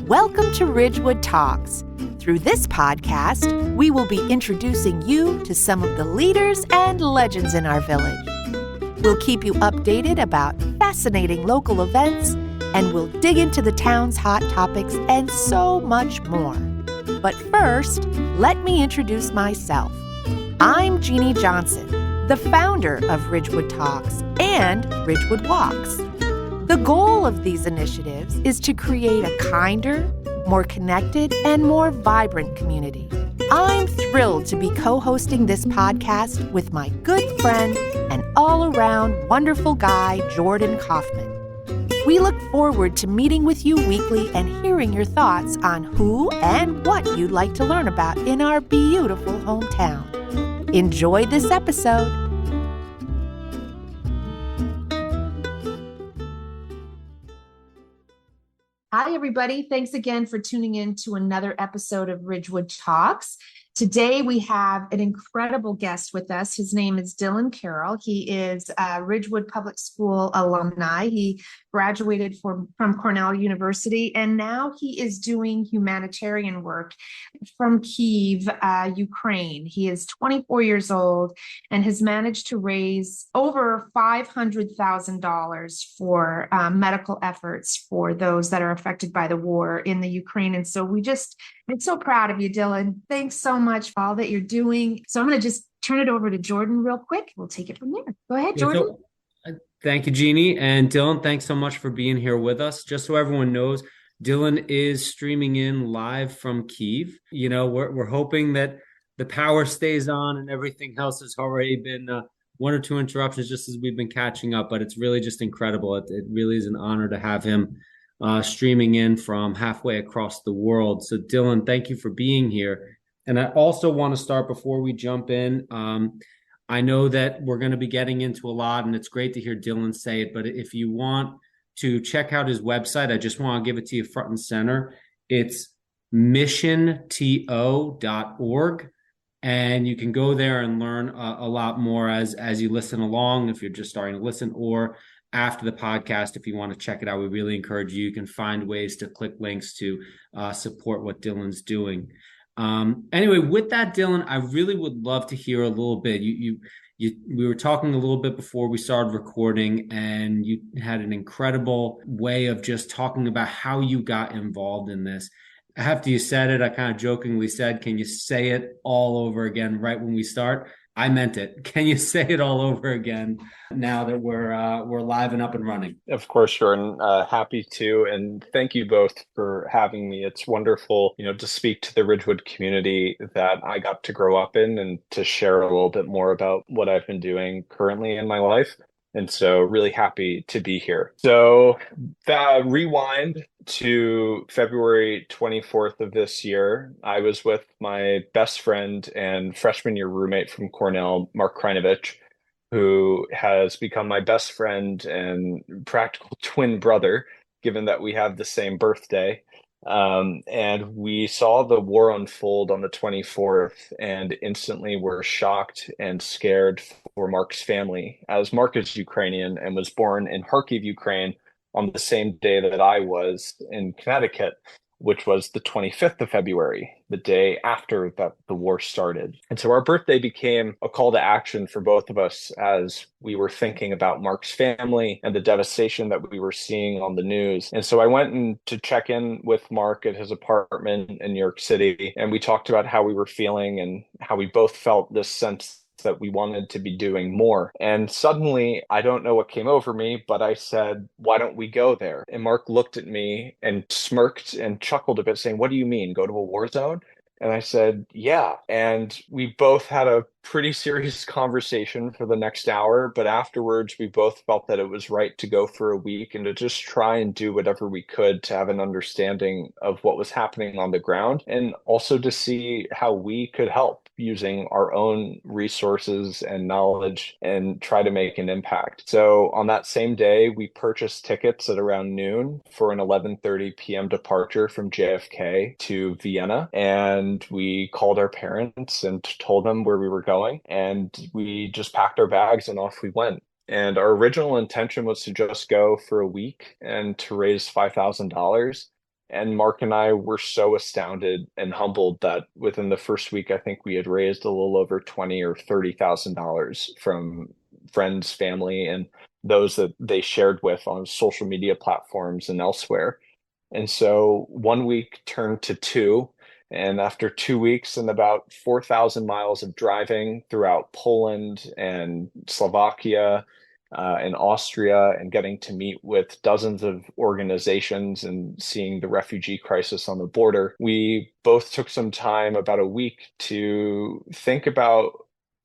Welcome to Ridgewood Talks. Through this podcast, we will be introducing you to some of the leaders and legends in our village. We'll keep you updated about fascinating local events, and we'll dig into the town's hot topics and so much more. But first, let me introduce myself. I'm Jeannie Johnson, the founder of Ridgewood Talks and Ridgewood Walks. The goal of these initiatives is to create a kinder, more connected, and more vibrant community. I'm thrilled to be co-hosting this podcast with my good friend and all-around wonderful guy, Jordan Kaufman. We look forward to meeting with you weekly and hearing your thoughts on who and what you'd like to learn about in our beautiful hometown. Enjoy this episode. Hi, everybody. Thanks again for tuning in to another episode of Ridgewood Talks. Today, we have an incredible guest with us. His name is Dillon Carroll. He is a Ridgewood Public School alumni. He graduated from Cornell University, and now he is doing humanitarian work from Kyiv, Ukraine. He is 24 years old and has managed to raise over $500,000 for medical efforts for those that are affected by the war in the Ukraine. And so I'm so proud of you, Dillon. Thanks so much for all that you're doing. So I'm going to just turn it over to Jordan real quick. We'll take it from there. Go ahead, Jordan. Thank you, Jeannie. And Dillon, thanks so much for being here with us. Just so everyone knows, Dillon is streaming in live from Kyiv. You know, we're hoping that the power stays on and everything else has already been one or two interruptions just as we've been catching up. But it's really just incredible. It really is an honor to have him streaming in from halfway across the world. So Dillon, thank you for being here. And I also want to start before we jump in. I know that we're going to be getting into a lot, and it's great to hear Dillon say it. But if you want to check out his website, I just want to give it to you front and center. It's missionto.org. And you can go there and learn a lot more as you listen along, if you're just starting to listen, or after the podcast, if you want to check it out. We really encourage you. You can find ways to click links to support what Dillon's doing. Anyway, with that, Dillon, I really would love to hear a little bit. We were talking a little bit before we started recording, and you had an incredible way of just talking about how you got involved in this. After you said it, I kind of jokingly said, "Can you say it all over again?" Right when we start, I meant it. Can you say it all over again now that we're live and up and running? Of course, Jordan. Happy to, and thank you both for having me. It's wonderful, to speak to the Ridgewood community that I got to grow up in and to share a little bit more about what I've been doing currently in my life. And so really happy to be here. So rewind to February 24th of this year. I was with my best friend and freshman year roommate from Cornell, Mark Kreynovich, who has become my best friend and practical twin brother, given that we have the same birthday. And we saw the war unfold on the 24th and instantly were shocked and scared for Mark's family, as Mark is Ukrainian and was born in Kharkiv, Ukraine, on the same day that I was in Connecticut, which was the 25th of February, the day after that the war started. And so our birthday became a call to action for both of us as we were thinking about Mark's family and the devastation that we were seeing on the news. And so I went in to check in with Mark at his apartment in New York City, and we talked about how we were feeling and how we both felt this sense that we wanted to be doing more. And suddenly, I don't know what came over me, but I said, "Why don't we go there?" And Mark looked at me and smirked and chuckled a bit, saying, "What do you mean, go to a war zone?" And I said, "Yeah." And we both had a pretty serious conversation for the next hour, but afterwards we both felt that it was right to go for a week and to just try and do whatever we could to have an understanding of what was happening on the ground, and also to see how we could help using our own resources and knowledge and try to make an impact. So on that same day, we purchased tickets at around noon for an 11:30 p.m. departure from JFK to Vienna. And we called our parents and told them where we were going. And we just packed our bags and off we went. And our original intention was to just go for a week and to raise $5,000. And Mark and I were so astounded and humbled that within the first week, I think we had raised a little over $20,000 or $30,000 from friends, family, and those that they shared with on social media platforms and elsewhere. And so one week turned to two. And after 2 weeks and about 4,000 miles of driving throughout Poland and Slovakia and Austria, and getting to meet with dozens of organizations and seeing the refugee crisis on the border, we both took some time, about a week, to think about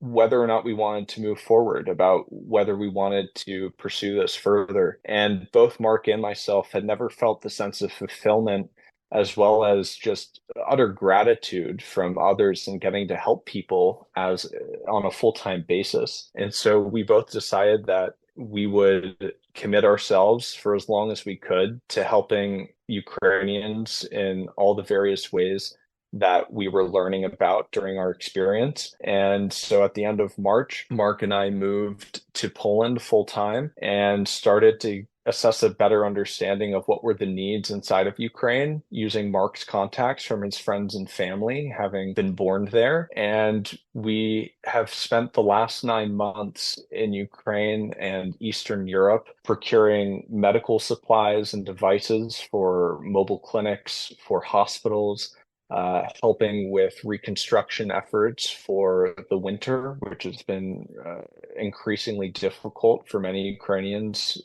whether or not we wanted to move forward, about whether we wanted to pursue this further. And both Mark and myself had never felt the sense of fulfillment as well as just utter gratitude from others and getting to help people as on a full-time basis. And so we both decided that we would commit ourselves for as long as we could to helping Ukrainians in all the various ways that we were learning about during our experience. And so at the end of March, Mark and I moved to Poland full time and started to assess a better understanding of what were the needs inside of Ukraine, using Mark's contacts from his friends and family, having been born there. And we have spent the last 9 months in Ukraine and Eastern Europe procuring medical supplies and devices for mobile clinics, for hospitals, helping with reconstruction efforts for the winter, which has been increasingly difficult for many Ukrainians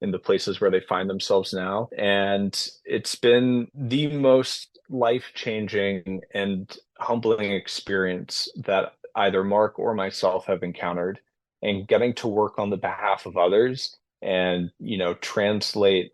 in the places where they find themselves now. And it's been the most life-changing and humbling experience that either Mark or myself have encountered. And getting to work on the behalf of others and, translate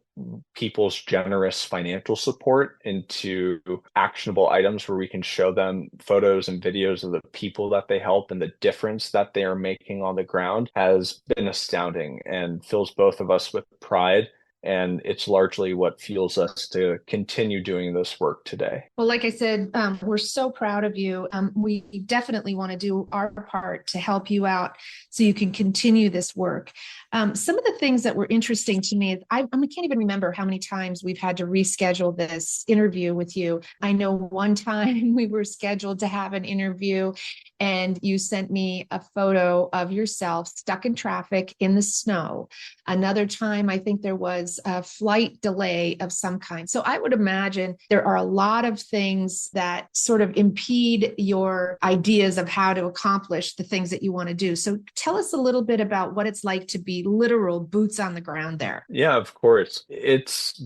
people's generous financial support into actionable items where we can show them photos and videos of the people that they help and the difference that they are making on the ground has been astounding and fills both of us with pride. And it's largely what fuels us to continue doing this work today. Well, like I said, we're so proud of you. We definitely want to do our part to help you out so you can continue this work. Some of the things that were interesting to me, I can't even remember how many times we've had to reschedule this interview with you. I know one time we were scheduled to have an interview and you sent me a photo of yourself stuck in traffic in the snow. Another time, I think there was a flight delay of some kind. So I would imagine there are a lot of things that sort of impede your ideas of how to accomplish the things that you want to do. So tell us a little bit about what it's like to be literal boots on the ground there. Yeah, of course. It's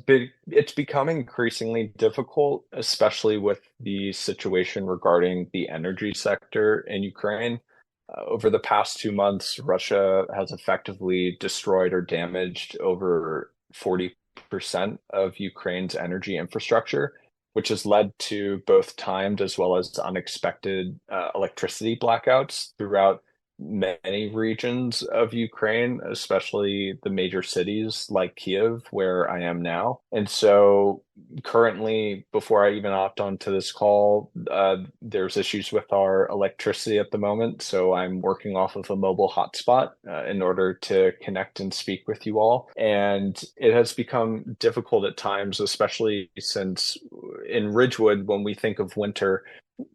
becoming increasingly difficult, especially with the situation regarding the energy sector in Ukraine. Over the past 2 months, Russia has effectively destroyed or damaged over 40% of Ukraine's energy infrastructure, which has led to both timed as well as unexpected electricity blackouts throughout many regions of Ukraine, especially the major cities like Kiev, where I am now. And so currently, before I even hopped onto this call, there's issues with our electricity at the moment. So I'm working off of a mobile hotspot in order to connect and speak with you all. And it has become difficult at times, especially since in Ridgewood, when we think of winter,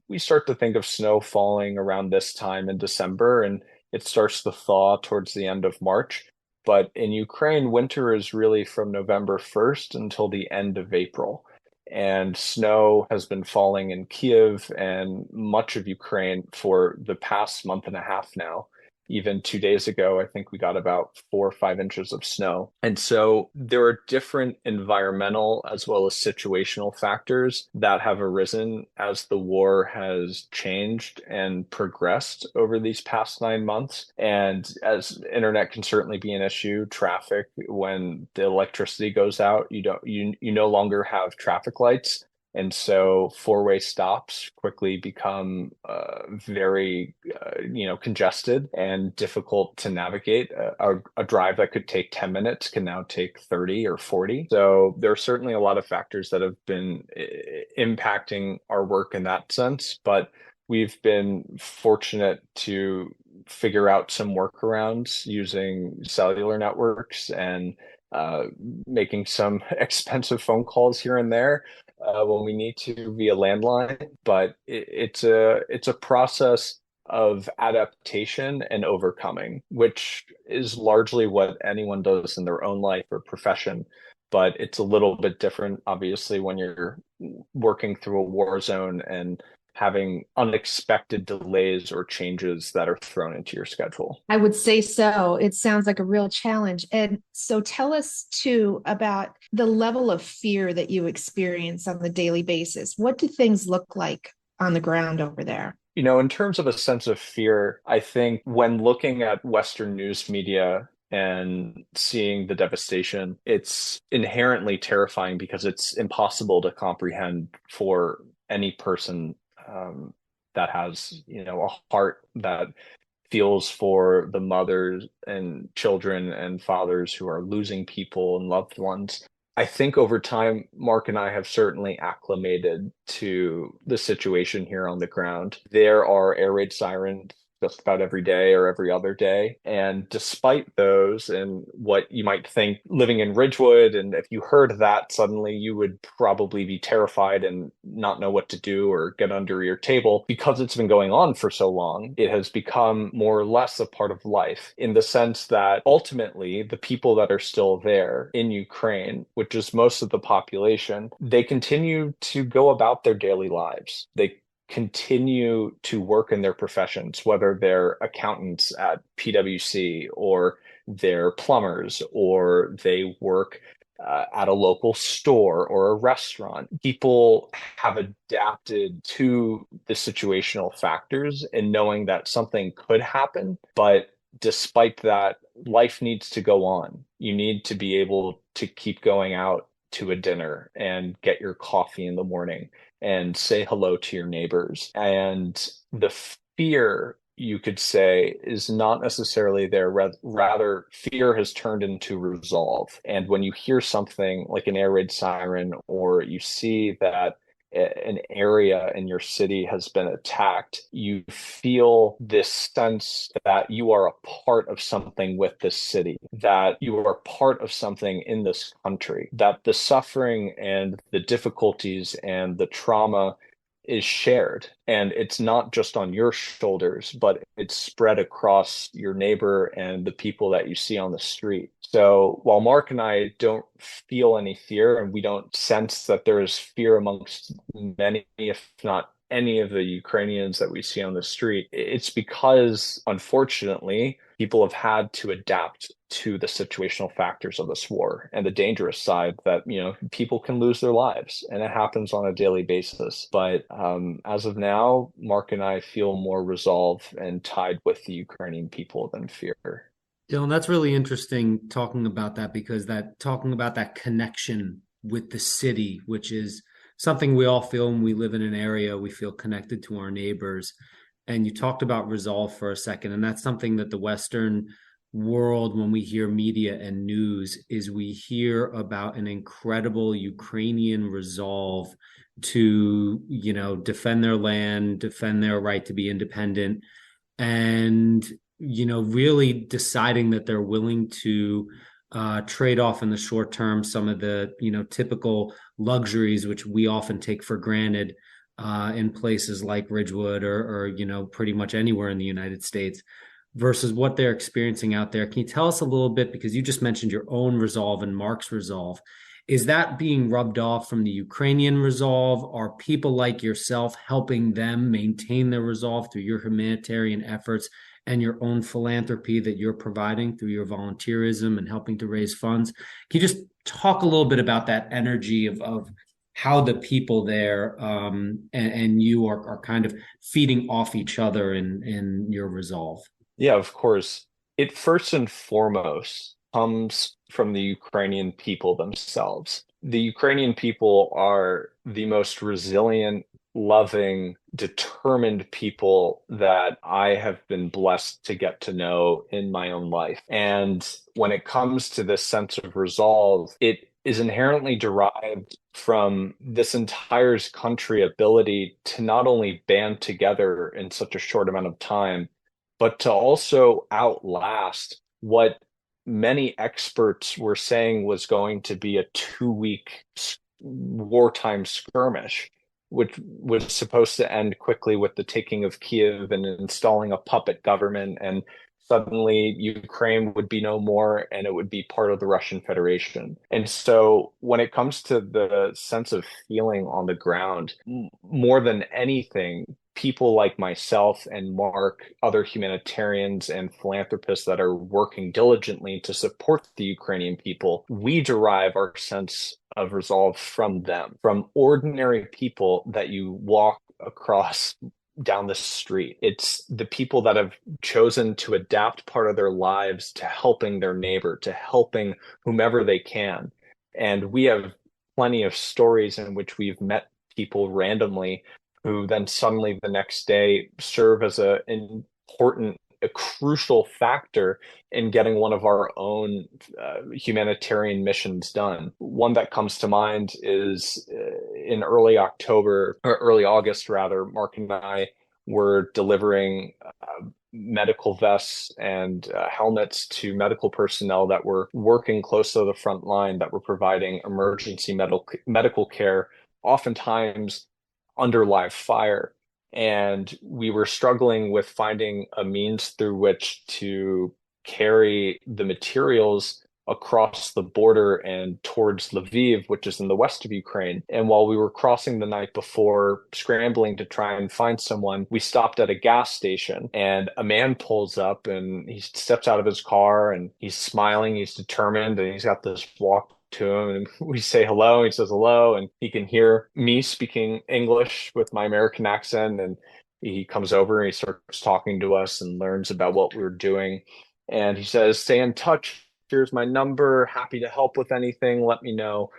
we start to think of snow falling around this time in December, and it starts to thaw towards the end of March. But in Ukraine, winter is really from November 1st until the end of April. And snow has been falling in Kiev and much of Ukraine for the past month and a half now. Even 2 days ago, I think we got about 4 or 5 inches of snow. And so there are different environmental as well as situational factors that have arisen as the war has changed and progressed over these past 9 months. And as internet can certainly be an issue, traffic, when the electricity goes out, you no longer have traffic lights. And so four-way stops quickly become very, congested and difficult to navigate. A drive that could take 10 minutes can now take 30 or 40. So there are certainly a lot of factors that have been impacting our work in that sense, but we've been fortunate to figure out some workarounds using cellular networks and making some expensive phone calls here and there when we need to via landline. But it's a process of adaptation and overcoming, which is largely what anyone does in their own life or profession. But it's a little bit different, obviously, when you're working through a war zone and having unexpected delays or changes that are thrown into your schedule. I would say so. It sounds like a real challenge. And so tell us too about the level of fear that you experience on the daily basis. What do things look like on the ground over there? You know, in terms of a sense of fear, I think when looking at Western news media and seeing the devastation, it's inherently terrifying because it's impossible to comprehend for any person that has, you know, a heart that feels for the mothers and children and fathers who are losing people and loved ones. I think over time, Mark and I have certainly acclimated to the situation here on the ground. There are air raid sirens just about every day or every other day. And despite those and what you might think living in Ridgewood, and if you heard that suddenly, you would probably be terrified and not know what to do or get under your table. Because it's been going on for so long, it has become more or less a part of life in the sense that ultimately the people that are still there in Ukraine, which is most of the population, they continue to go about their daily lives. They continue to work in their professions, whether they're accountants at PwC or they're plumbers or they work at a local store or a restaurant. People have adapted to the situational factors and knowing that something could happen, but despite that, life needs to go on. You need to be able to keep going out to a dinner and get your coffee in the morning and say hello to your neighbors. And the fear, you could say, is not necessarily there. Rather, fear has turned into resolve. And when you hear something like an air raid siren, or you see that an area in your city has been attacked, you feel this sense that you are a part of something with this city, that you are part of something in this country, that the suffering and the difficulties and the trauma is shared. And it's not just on your shoulders, but it's spread across your neighbor and the people that you see on the street. So while Mark and I don't feel any fear and we don't sense that there is fear amongst many, if not any of the Ukrainians that we see on the street, it's because, unfortunately, people have had to adapt to the situational factors of this war and the dangerous side that, you know, people can lose their lives, and it happens on a daily basis. But as of now, Mark and I feel more resolve and tied with the Ukrainian people than fear. Dylan, that's really interesting talking about that, because talking about that connection with the city, which is something we all feel when we live in an area, we feel connected to our neighbors. And you talked about resolve for a second, and that's something that the Western world, when we hear media and news, is we hear about an incredible Ukrainian resolve to, you know, defend their land, defend their right to be independent, and, you know, really deciding that they're willing to trade off in the short term some of the, you know, typical luxuries which we often take for granted in places like Ridgewood or, you know, pretty much anywhere in the United States, versus what they're experiencing out there. Can you tell us a little bit, because you just mentioned your own resolve and Mark's resolve, is that being rubbed off from the Ukrainian resolve? Are people like yourself helping them maintain their resolve through your humanitarian efforts and your own philanthropy that you're providing through your volunteerism and helping to raise funds? Can you just talk a little bit about that energy of how the people there and you are kind of feeding off each other in your resolve? Yeah, of course. It first and foremost comes from the Ukrainian people themselves. The Ukrainian people are the most resilient, loving, determined people that I have been blessed to get to know in my own life. And when it comes to this sense of resolve, it is inherently derived from this entire country ability to not only band together in such a short amount of time, but to also outlast what many experts were saying was going to be a 2-week wartime skirmish, which was supposed to end quickly with the taking of Kiev and installing a puppet government. And suddenly Ukraine would be no more and it would be part of the Russian Federation. And so when it comes to the sense of feeling on the ground, more than anything, people like myself and Mark, other humanitarians and philanthropists that are working diligently to support the Ukrainian people, we derive our sense of resolve from them, from ordinary people that you walk across down the street. It's the people that have chosen to adapt part of their lives to helping their neighbor, to helping whomever they can. And we have plenty of stories in which we've met people randomly who then suddenly the next day serve as a crucial factor in getting one of our own humanitarian missions done. One that comes to mind is in early August rather, Mark and I were delivering medical vests and helmets to medical personnel that were working close to the front line, that were providing emergency medical care, oftentimes under live fire. And we were struggling with finding a means through which to carry the materials across the border and towards Lviv, which is in the west of Ukraine. And while we were crossing the night before, scrambling to try and find someone, we stopped at a gas station and a man pulls up and he steps out of his car and he's smiling, he's determined, and he's got this walk to him, and we say hello. He says hello, and he can hear me speaking English with my American accent, and he comes over and he starts talking to us and learns about what we're doing. And he says, "Stay in touch. Here's my number. Happy to help with anything. Let me know."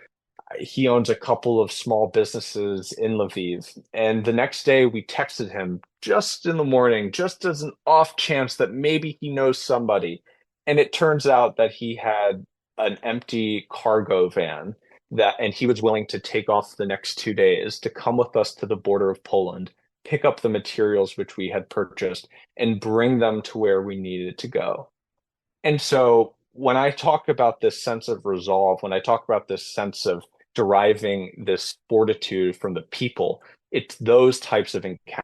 He owns a couple of small businesses in Lviv. And the next day we texted him just in the morning, just as an off chance that maybe he knows somebody. And it turns out that he had an empty cargo van and he was willing to take off the next 2 days to come with us to the border of Poland, pick up the materials which we had purchased, and bring them to where we needed to go. And so when I talk about this sense of resolve, when I talk about this sense of deriving this fortitude from the people, it's those types of encounters.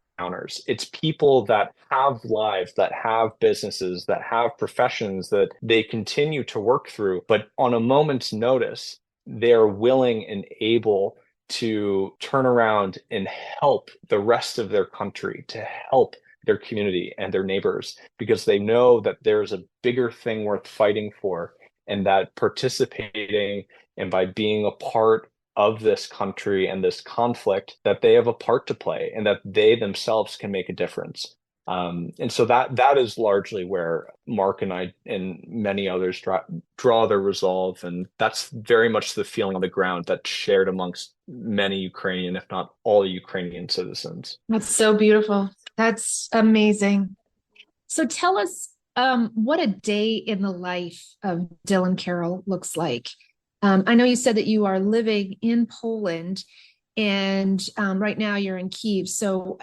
It's people that have lives, that have businesses, that have professions that they continue to work through, but on a moment's notice, they're willing and able to turn around and help the rest of their country, to help their community and their neighbors, because they know that there's a bigger thing worth fighting for, and that participating and by being a part of this country and this conflict, that they have a part to play and that they themselves can make a difference. And so that is largely where Mark and I and many others draw their resolve. And that's very much the feeling on the ground that's shared amongst many Ukrainian, if not all Ukrainian citizens. That's so beautiful. That's amazing. So tell us what a day in the life of Dillon Carroll looks like. I know you said that you are living in Poland and right now you're in Kyiv. So,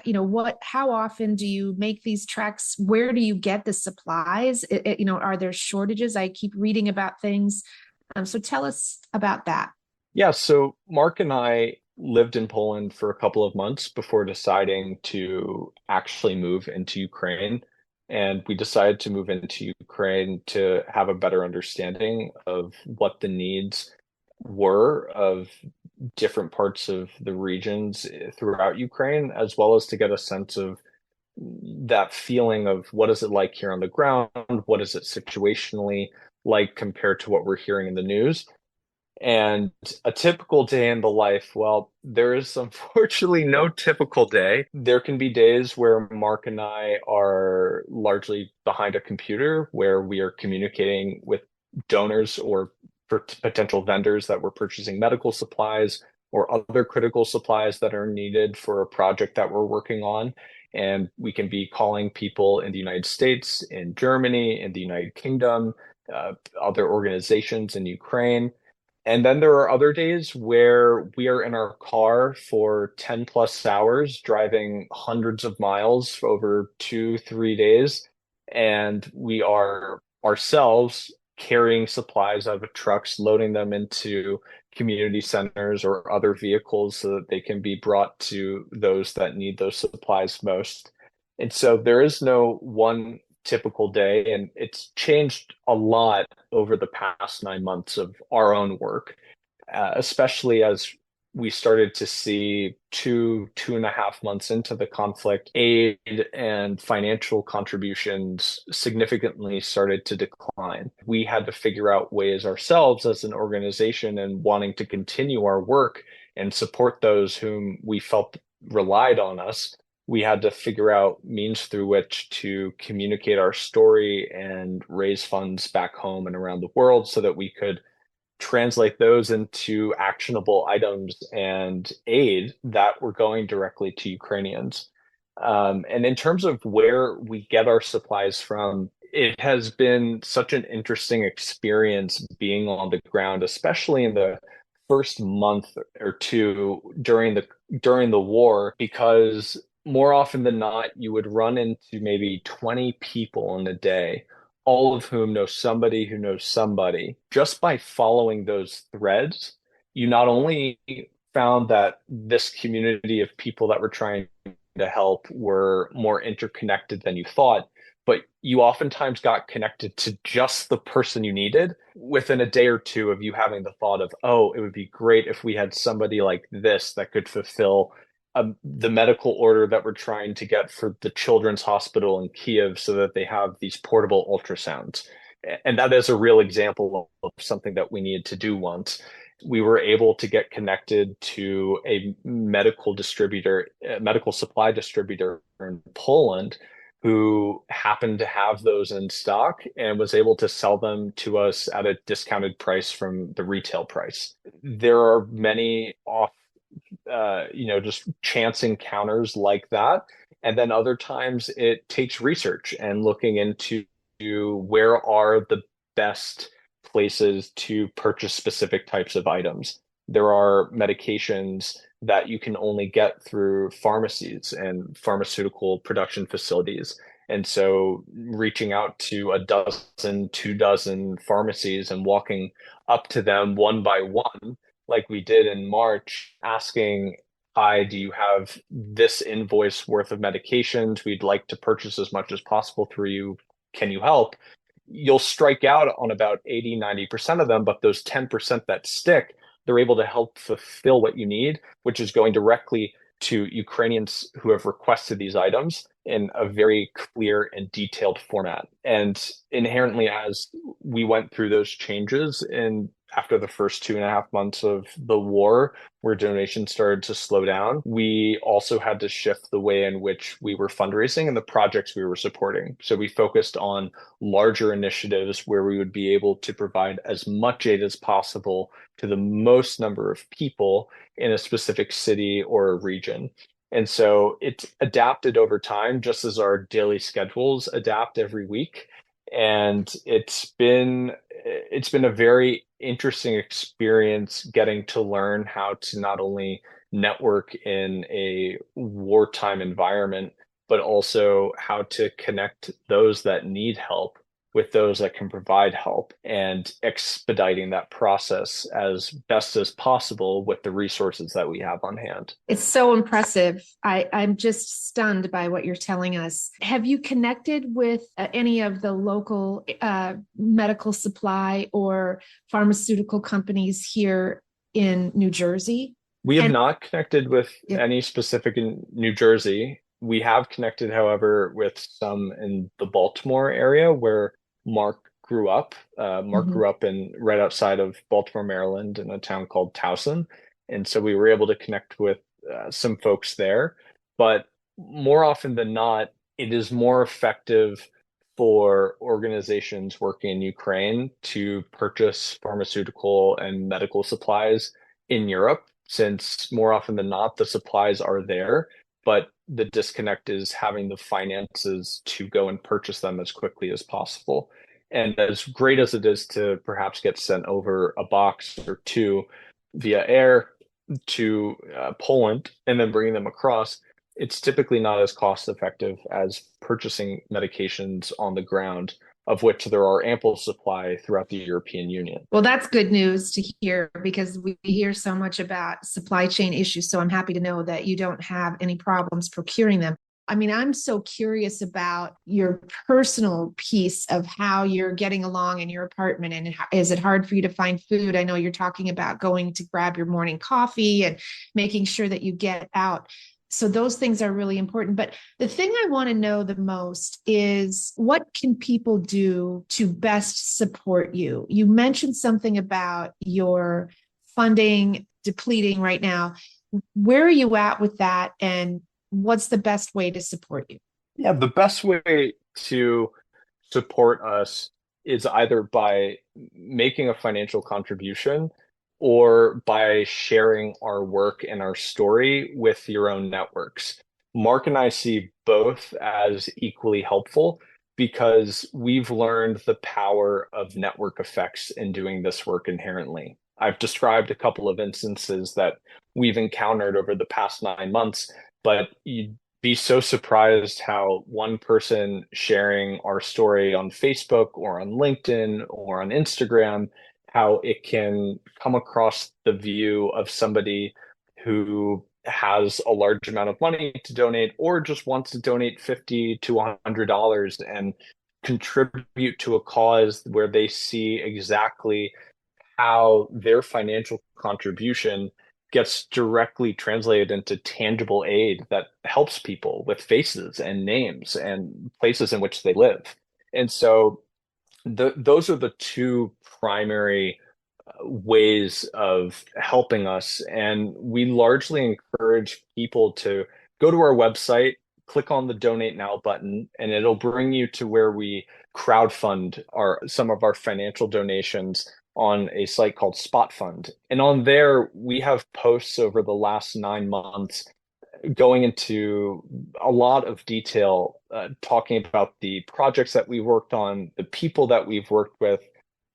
how often do you make these treks? Where do you get the supplies? Are there shortages? I keep reading about things. So tell us about that. Yeah, so Mark and I lived in Poland for a couple of months before deciding to actually move into Ukraine. And we decided to move into Ukraine to have a better understanding of what the needs were of different parts of the regions throughout Ukraine, as well as to get a sense of that feeling of what is it like here on the ground? What is it situationally like compared to what we're hearing in the news? And a typical day in the life, well, there is unfortunately no typical day. There can be days where Mark and I are largely behind a computer, where we are communicating with donors or potential vendors that we're purchasing medical supplies or other critical supplies that are needed for a project that we're working on. And we can be calling people in the United States, in Germany, in the United Kingdom, other organizations in Ukraine. And then there are other days where we are in our car for 10 plus hours, driving hundreds of miles over 2, 3 days. And we are ourselves carrying supplies out of trucks, loading them into community centers or other vehicles so that they can be brought to those that need those supplies most. And so there is no one typical day, and it's changed a lot over the past 9 months of our own work, especially as we started to see 2.5 months into the conflict, aid and financial contributions significantly started to decline. We had to figure out ways ourselves as an organization and wanting to continue our work and support those whom we felt relied on us. We had to figure out means through which to communicate our story and raise funds back home and around the world so that we could translate those into actionable items and aid that were going directly to Ukrainians. And in terms of where we get our supplies from, it has been such an interesting experience being on the ground, especially in the first month or two during the war, because more often than not, you would run into maybe 20 people in a day, all of whom know somebody who knows somebody. Just by following those threads, you not only found that this community of people that were trying to help were more interconnected than you thought, but you oftentimes got connected to just the person you needed within a day or two of you having the thought of, oh, it would be great if we had somebody like this that could fulfill the medical order that we're trying to get for the children's hospital in Kiev so that they have these portable ultrasounds. And that is a real example of something that we needed to do once. We were able to get connected to a medical supply distributor in Poland who happened to have those in stock and was able to sell them to us at a discounted price from the retail price. There are many just chance encounters like that. And then other times it takes research and looking into where are the best places to purchase specific types of items. There are medications that you can only get through pharmacies and pharmaceutical production facilities. And so reaching out to a dozen, 2 dozen pharmacies and walking up to them one by one, like we did in March, asking, hi, do you have this invoice worth of medications? We'd like to purchase as much as possible through you. Can you help? You'll strike out on about 80, 90% of them, but those 10% that stick, they're able to help fulfill what you need, which is going directly to Ukrainians who have requested these items in a very clear and detailed format. And inherently, as we went through those changes and after the first 2.5 months of the war, where donations started to slow down, we also had to shift the way in which we were fundraising and the projects we were supporting. So we focused on larger initiatives where we would be able to provide as much aid as possible to the most number of people in a specific city or a region. And so it's adapted over time, just as our daily schedules adapt every week. And it's been a very interesting experience getting to learn how to not only network in a wartime environment, but also how to connect those that need help with those that can provide help and expediting that process as best as possible with the resources that we have on hand. It's so impressive. I'm just stunned by what you're telling us. Have you connected with any of the local medical supply or pharmaceutical companies here in New Jersey? We have not connected with any specific in New Jersey. We have connected, however, with some in the Baltimore area where Mark grew up. Mark grew up right outside of Baltimore, Maryland, in a town called Towson. And so we were able to connect with some folks there. But more often than not, it is more effective for organizations working in Ukraine to purchase pharmaceutical and medical supplies in Europe, since more often than not, the supplies are there, but the disconnect is having the finances to go and purchase them as quickly as possible. And as great as it is to perhaps get sent over a box or two via air to Poland and then bringing them across, it's typically not as cost effective as purchasing medications on the ground of which there are ample supply throughout the European Union. Well, that's good news to hear because we hear so much about supply chain issues. So I'm happy to know that you don't have any problems procuring them. I mean, I'm so curious about your personal piece of how you're getting along in your apartment. And is it hard for you to find food? I know you're talking about going to grab your morning coffee and making sure that you get out. So those things are really important. But the thing I want to know the most is what can people do to best support you? You mentioned something about your funding depleting right now. Where are you at with that? And what's the best way to support you? Yeah, the best way to support us is either by making a financial contribution or by sharing our work and our story with your own networks. Mark and I see both as equally helpful because we've learned the power of network effects in doing this work inherently. I've described a couple of instances that we've encountered over the past 9 months, but you'd be so surprised how one person sharing our story on Facebook or on LinkedIn or on Instagram, how it can come across the view of somebody who has a large amount of money to donate or just wants to donate $50 to $100 and contribute to a cause where they see exactly how their financial contribution gets directly translated into tangible aid that helps people with faces and names and places in which they live. And so those are the two primary ways of helping us. And we largely encourage people to go to our website, click on the Donate Now button, and it'll bring you to where we crowdfund some of our financial donations on a site called Spot Fund. And on there, we have posts over the last 9 months going into a lot of detail, talking about the projects that we worked on, the people that we've worked with,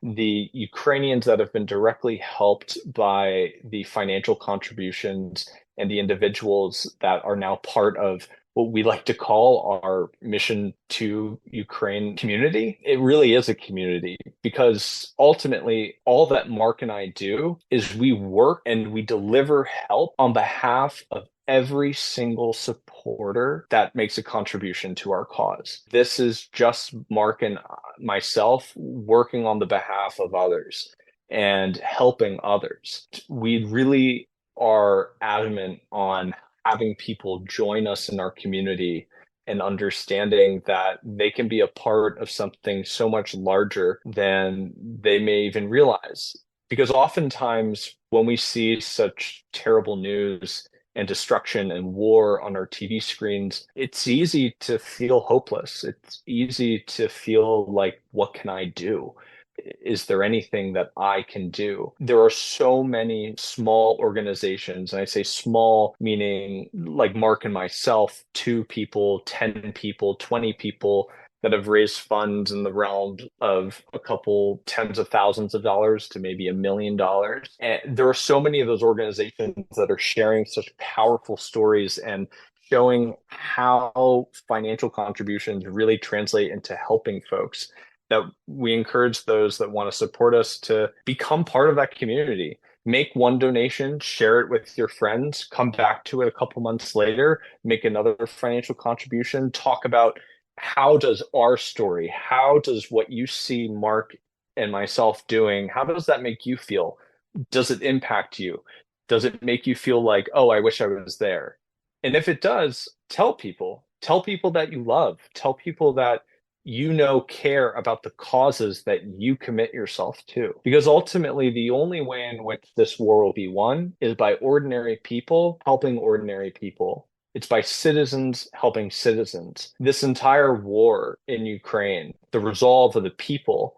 the Ukrainians that have been directly helped by the financial contributions, and the individuals that are now part of what we like to call our Mission to Ukraine community. It really is a community because ultimately all that Mark and I do is we work and we deliver help on behalf of every single supporter that makes a contribution to our cause. This is just Mark and myself working on the behalf of others and helping others. We really are adamant on having people join us in our community and understanding that they can be a part of something so much larger than they may even realize. Because oftentimes when we see such terrible news and destruction and war on our TV screens, it's easy to feel hopeless. It's easy to feel like, what can I do? Is there anything that I can do? There are so many small organizations, and I say small meaning like Mark and myself, 2 people, 10 people, 20 people, that have raised funds in the realm of a couple tens of thousands of dollars to maybe $1 million. And there are so many of those organizations that are sharing such powerful stories and showing how financial contributions really translate into helping folks, that we encourage those that want to support us to become part of that community. Make one donation, share it with your friends, come back to it a couple months later, make another financial contribution, talk about how does our story, how does what you see Mark and myself doing, how does that make you feel? Does it impact you? Does it make you feel like, oh, I wish I was there? And if it does, tell people that you love, tell people that you know care about the causes that you commit yourself to. Because ultimately, the only way in which this war will be won is by ordinary people helping ordinary people. It's by citizens helping citizens. This entire war in Ukraine, the resolve of the people,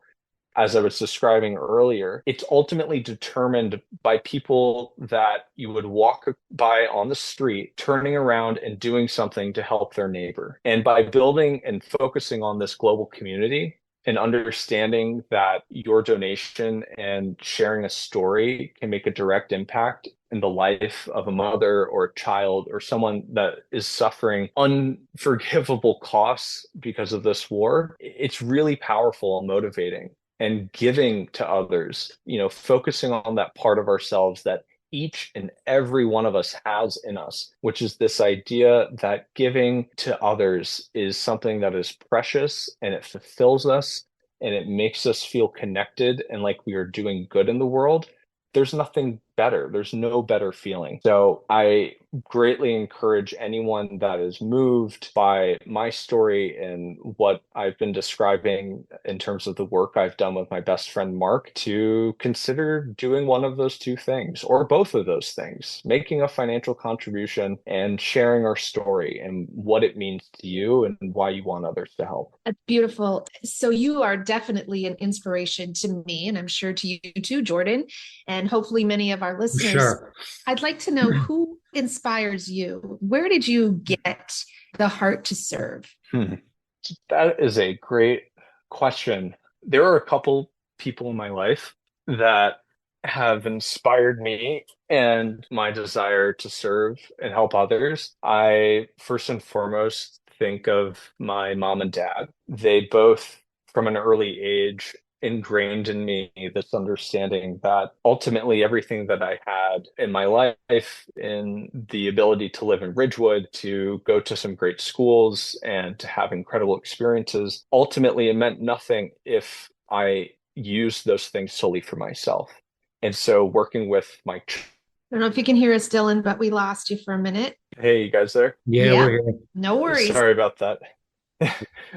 as I was describing earlier, it's ultimately determined by people that you would walk by on the street, turning around and doing something to help their neighbor. And by building and focusing on this global community, and understanding that your donation and sharing a story can make a direct impact in the life of a mother or a child or someone that is suffering unforgivable costs because of this war, it's really powerful and motivating. And giving to others, focusing on that part of ourselves that each and every one of us has in us, which is this idea that giving to others is something that is precious and it fulfills us and it makes us feel connected and like we are doing good in the world. There's nothing better. There's no better feeling. So I greatly encourage anyone that is moved by my story and what I've been describing in terms of the work I've done with my best friend Mark to consider doing one of those two things or both of those things, making a financial contribution and sharing our story and what it means to you and why you want others to help. That's beautiful. So you are definitely an inspiration to me, and I'm sure to you too, Jordan, and hopefully many of our listeners. Sure. I'd like to know who inspires you. Where did you get the heart to serve? That is a great question. There are a couple people in my life that have inspired me and my desire to serve and help others. I first and foremost think of my mom and dad. They both, from an early age, ingrained in me this understanding that ultimately everything that I had in my life, in the ability to live in Ridgewood, to go to some great schools and to have incredible experiences, ultimately it meant nothing if I used those things solely for myself. And so working with my... I don't know if you can hear us, Dillon, but we lost you for a minute. Hey, you guys there? Yeah, we're here. No worries. Sorry about that.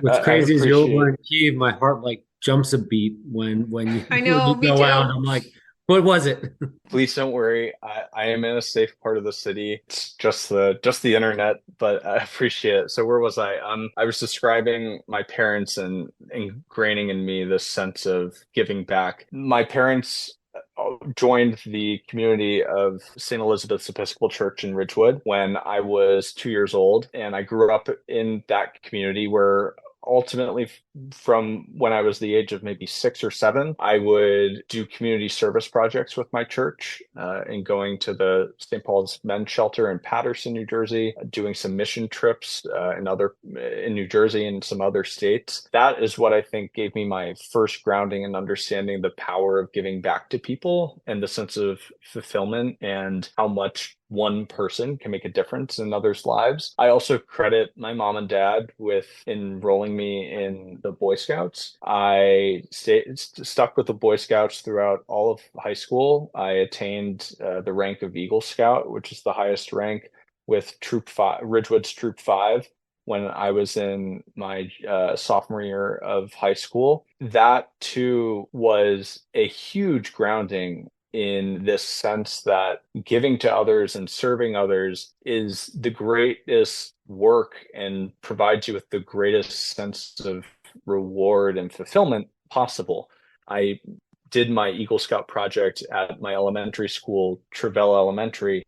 What's crazy is you're over in Kyiv, my heart jumps a beat when you, I know, when you go out. I'm like, what was it? Please don't worry. I am in a safe part of the city. It's just the internet, but I appreciate it. So where was I? I was describing my parents and ingraining in me this sense of giving back. My parents joined the community of St. Elizabeth's Episcopal Church in Ridgewood when I was 2 years old, and I grew up in that community where ultimately, from when I was the age of maybe 6 or 7, I would do community service projects with my church and going to the St. Paul's Men's Shelter in Paterson, New Jersey, doing some mission trips in New Jersey and some other states. That is what I think gave me my first grounding and understanding the power of giving back to people and the sense of fulfillment and how much one person can make a difference in others' lives. I also credit my mom and dad with enrolling me in the Boy Scouts. I stuck with the Boy Scouts throughout all of high school. I attained the rank of Eagle Scout, which is the highest rank with Ridgewood's Troop 5 when I was in my sophomore year of high school. That too was a huge grounding in this sense that giving to others and serving others is the greatest work and provides you with the greatest sense of reward and fulfillment possible. I did my Eagle Scout project at my elementary school, Travell Elementary,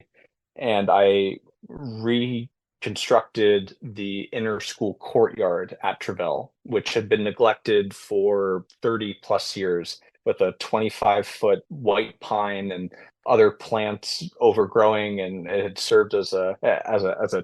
and I reconstructed the inner school courtyard at Travell, which had been neglected for 30 plus years, with a 25-foot white pine and other plants overgrowing, and it had served as a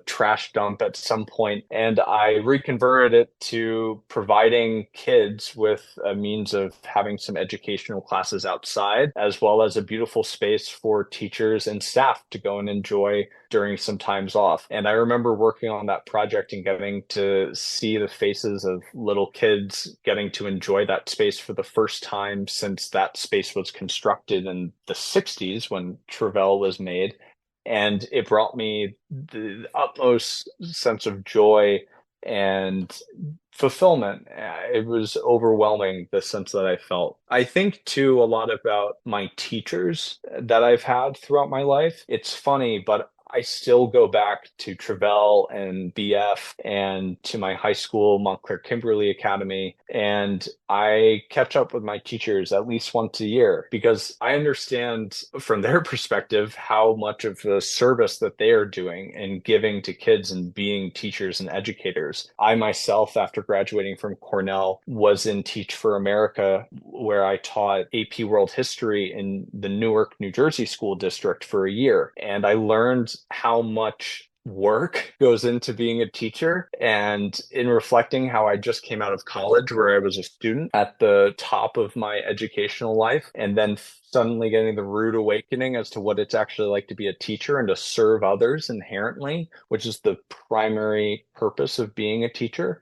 trash dump at some point. And I reconverted it to providing kids with a means of having some educational classes outside, as well as a beautiful space for teachers and staff to go and enjoy during some times off. And I remember working on that project and getting to see the faces of little kids getting to enjoy that space for the first time since that space was constructed in the 60s when Travell was made. And it brought me the utmost sense of joy and fulfillment. It was overwhelming, the sense that I felt. I think too a lot about my teachers that I've had throughout my life. It's funny, but I still go back to Travell and BF and to my high school, Montclair Kimberly Academy, and I catch up with my teachers at least once a year because I understand from their perspective how much of the service that they are doing and giving to kids and being teachers and educators. I myself, after graduating from Cornell, was in Teach for America, where I taught AP World History in the Newark, New Jersey school district for a year. And I learned how much work goes into being a teacher. And in reflecting how I just came out of college, where I was a student at the top of my educational life, and then suddenly getting the rude awakening as to what it's actually like to be a teacher and to serve others inherently, which is the primary purpose of being a teacher.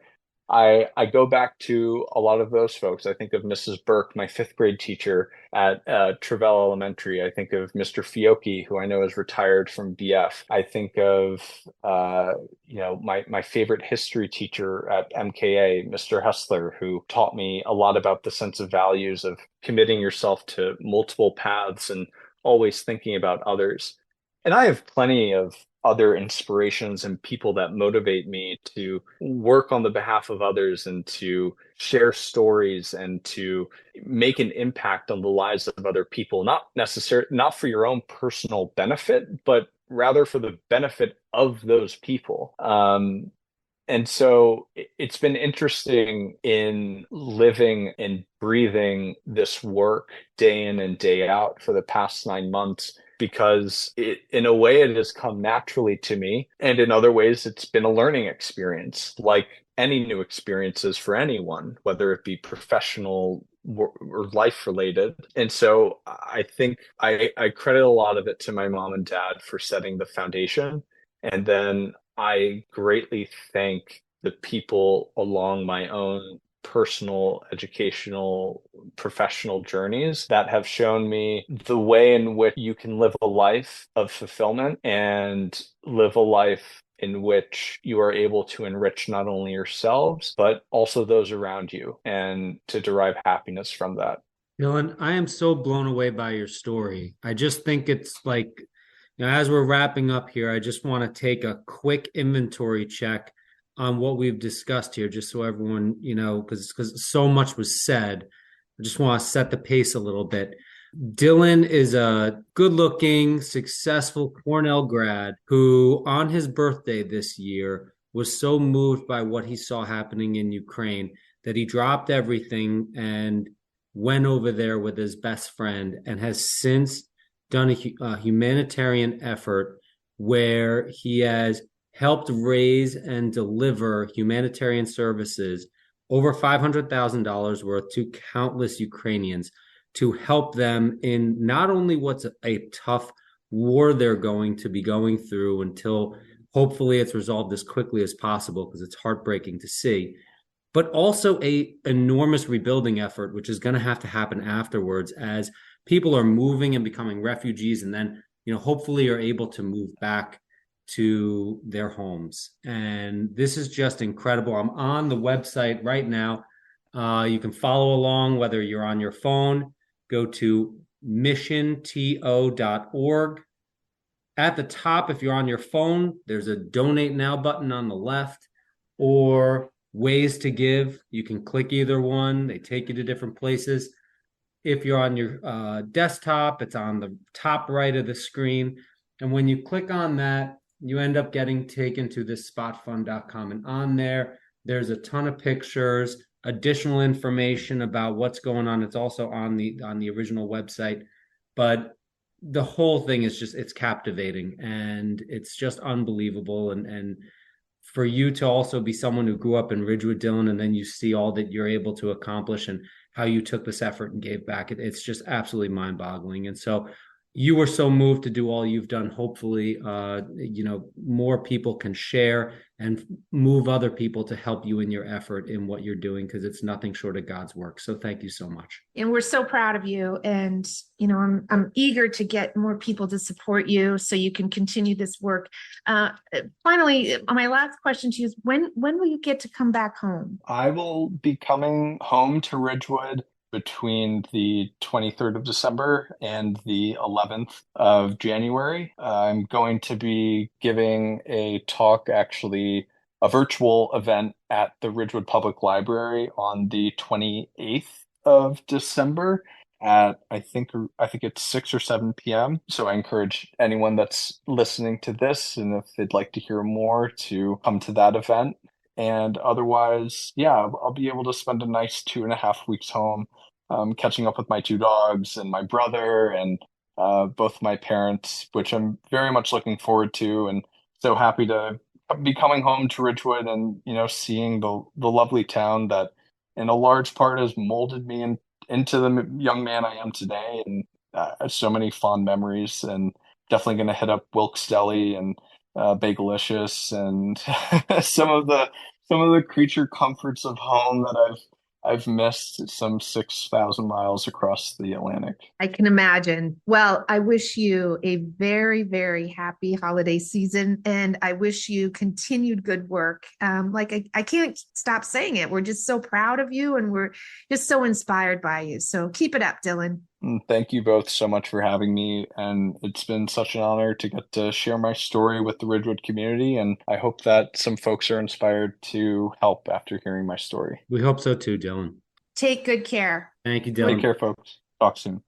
I go back to a lot of those folks. I think of Mrs. Burke, my fifth grade teacher at Travell Elementary. I think of Mr. Fiocchi, who I know is retired from BF. I think of my favorite history teacher at MKA, Mr. Hessler, who taught me a lot about the sense of values of committing yourself to multiple paths and always thinking about others. And I have plenty of other inspirations and people that motivate me to work on the behalf of others and to share stories and to make an impact on the lives of other people, not for your own personal benefit, but rather for the benefit of those people. And so it's been interesting in living and breathing this work day in and day out for the past 9 months, because in a way it has come naturally to me. And in other ways, it's been a learning experience, like any new experiences for anyone, whether it be professional or life related. And so I think I credit a lot of it to my mom and dad for setting the foundation. And then I greatly thank the people along my own personal, educational, professional journeys that have shown me the way in which you can live a life of fulfillment and live a life in which you are able to enrich not only yourselves, but also those around you, and to derive happiness from that. Dillon, I am so blown away by your story. I just think it's like, as we're wrapping up here, I just want to take a quick inventory check on what we've discussed here, just so everyone, because so much was said. I just want to set the pace a little bit. Dillon is a good-looking, successful Cornell grad who, on his birthday this year, was so moved by what he saw happening in Ukraine that he dropped everything and went over there with his best friend, and has since done a humanitarian effort where he has helped raise and deliver humanitarian services over $500,000 worth to countless Ukrainians to help them in not only what's a tough war they're going to be going through until hopefully it's resolved as quickly as possible, because it's heartbreaking to see, but also a enormous rebuilding effort, which is going to have to happen afterwards as people are moving and becoming refugees, and then, hopefully are able to move back to their homes. And this is just incredible. I'm on the website right now. You can follow along, whether you're on your phone, go to missionto.org. At the top, if you're on your phone, there's a donate now button on the left, or ways to give. You can click either one. They take you to different places. If you're on your desktop, it's on the top right of the screen. And when you click on that, you end up getting taken to this spotfund.com. And on there, there's a ton of pictures, additional information about what's going on. It's also on the original website. But the whole thing is it's captivating, and it's just unbelievable. And for you to also be someone who grew up in Ridgewood, Dillon, and then you see all that you're able to accomplish and how you took this effort and gave back, it's just absolutely mind-boggling. And so you were so moved to do all you've done. Hopefully, more people can share and move other people to help you in your effort in what you're doing, because it's nothing short of God's work. So thank you so much. And we're so proud of you. And, I'm eager to get more people to support you so you can continue this work. Finally, my last question to you is, when will you get to come back home? I will be coming home to Ridgewood between the 23rd of December and the 11th of January. I'm going to be giving a talk, actually, a virtual event at the Ridgewood Public Library on the 28th of December at I think it's 6 or 7 p.m. So I encourage anyone that's listening to this, and if they'd like to hear more, to come to that event. And otherwise, yeah, I'll be able to spend a nice 2.5 weeks home, catching up with my two dogs and my brother and both my parents, which I'm very much looking forward to, and so happy to be coming home to Ridgewood and, seeing the lovely town that in a large part has molded me into the young man I am today. And so many fond memories, and definitely going to hit up Wilkes Deli and Bagelicious and some of the creature comforts of home that I've missed some 6,000 miles across the Atlantic. I can imagine. Well, I wish you a very, very happy holiday season, and I wish you continued good work. I can't stop saying it. We're just so proud of you, and we're just so inspired by you. So keep it up, Dillon. Thank you both so much for having me, and it's been such an honor to get to share my story with the Ridgewood community, and I hope that some folks are inspired to help after hearing my story. We hope so too, Dillon. Take good care. Thank you, Dillon. Take care, folks. Talk soon.